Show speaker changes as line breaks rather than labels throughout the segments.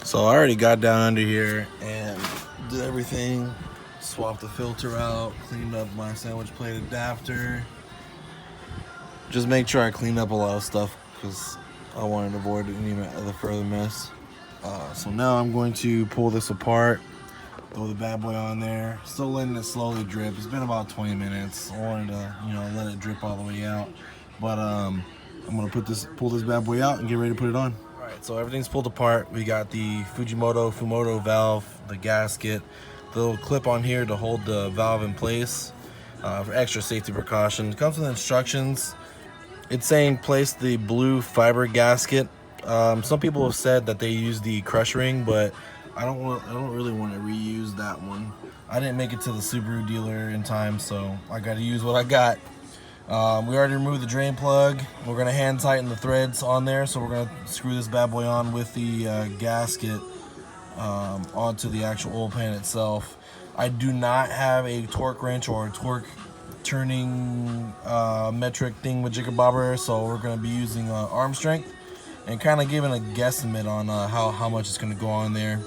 So I already got down under here and did everything. Swapped the filter out, cleaned up my sandwich plate adapter. Just make sure I cleaned up a lot of stuff because I wanted to avoid any other further mess. So now I'm going to pull this apart, throw the bad boy on there. Still letting it slowly drip. It's been about 20 minutes. I wanted to, let it drip all the way out. But I'm gonna pull this bad boy out and get ready to put it on. All right, so everything's pulled apart. We got the Fujimoto Fumoto valve, the gasket, the little clip on here to hold the valve in place for extra safety precaution. It comes with instructions. It's saying place the blue fiber gasket. Some people have said that they use the crush ring, but I don't really want to reuse that one. I didn't make it to the Subaru dealer in time, so I got to use what I got. We already removed the drain plug. We're gonna hand tighten the threads on there, so we're gonna screw this bad boy on with the gasket onto the actual oil pan itself. I do not have a torque wrench or a torque turning metric thing with jiggerbobber, so we're going to be using arm strength and kind of giving a guesstimate on how much it's going to go on there.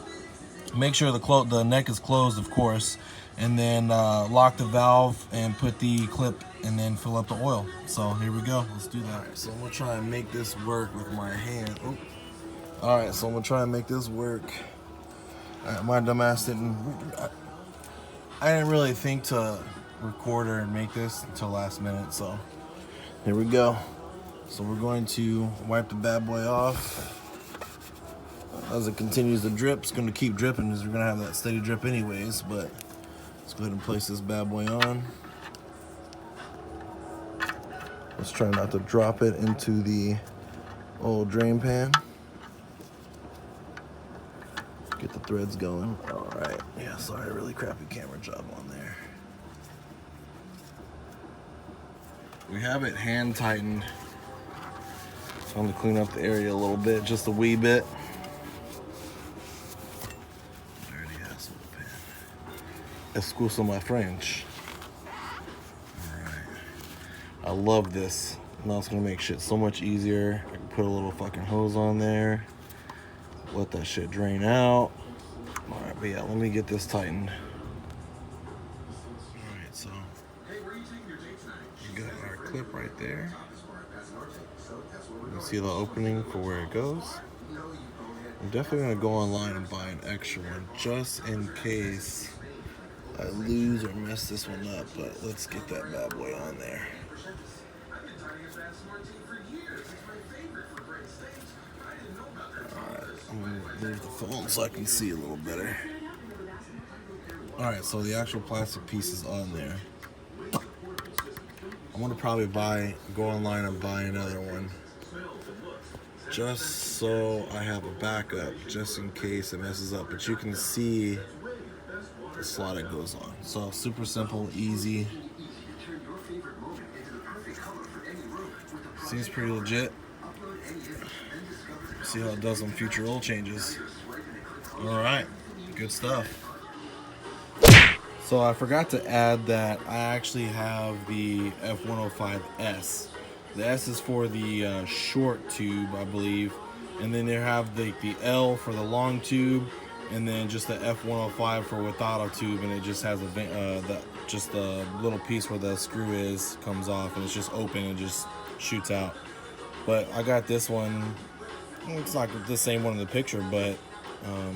Make sure the neck is closed, of course, and then lock the valve and put the clip and then fill up the oil. So here we go, let's do that. All right, so I'm going to try and make this work with my hand. Ooh. All right, so I'm going to try and make this work. My dumbass I didn't really think to record or make this until last minute, so here we go. So we're going to wipe the bad boy off. As it continues to drip, it's going to keep dripping because we're going to have that steady drip anyways, but let's go ahead and place this bad boy on. Let's try not to drop it into the old drain pan. Get the threads going. All right. Yeah, sorry, really crappy camera job on there. We have it hand tightened. So I'm going to clean up the area a little bit, just a wee bit. Dirty ass little pan. Excuse my French. All right. I love this. Now it's going to make shit so much easier. I can put a little fucking hose on there. Let that shit drain out. All right, but yeah, let me get this tightened. All right, so we got our clip right there. You can see the opening for where it goes. I'm definitely gonna go online and buy an extra one just in case I lose or mess this one up, but let's get that bad boy on there. I'm gonna move the phone so I can see a little better. Alright, so the actual plastic piece is on there. I'm gonna probably go online and buy another one. Just so I have a backup, just in case it messes up. But you can see the slot it goes on. So super simple, easy. Seems pretty legit. See how it does on future oil changes. Alright, good stuff. So I forgot to add that I actually have the F105S. The S is for the short tube, I believe. And then they have the L for the long tube. And then just the F105 for without a tube. And it just has just the little piece where the screw comes off. And it's just open and just shoots out. But I got this one. It's not the same one in the picture, but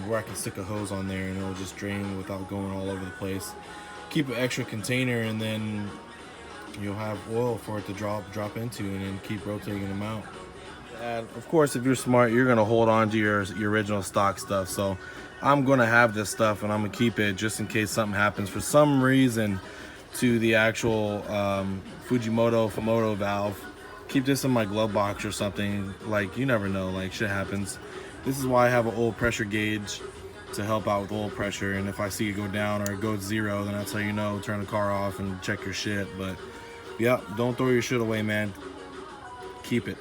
where I can stick a hose on there and it'll just drain without going all over the place. Keep an extra container and then you'll have oil for it to drop into and then keep rotating them out. And of course, if you're smart, you're gonna hold on to your original stock stuff. So I'm gonna have this stuff and I'm gonna keep it just in case something happens for some reason to the actual Fujimoto Fumoto valve. Keep this in my glove box or something. Like, you never know, like shit happens. This is why I have an oil pressure gauge to help out with oil pressure, and if I see it go down or it goes zero, then that's how you know, turn the car off and check your shit. But yeah, don't throw your shit away, man. Keep it.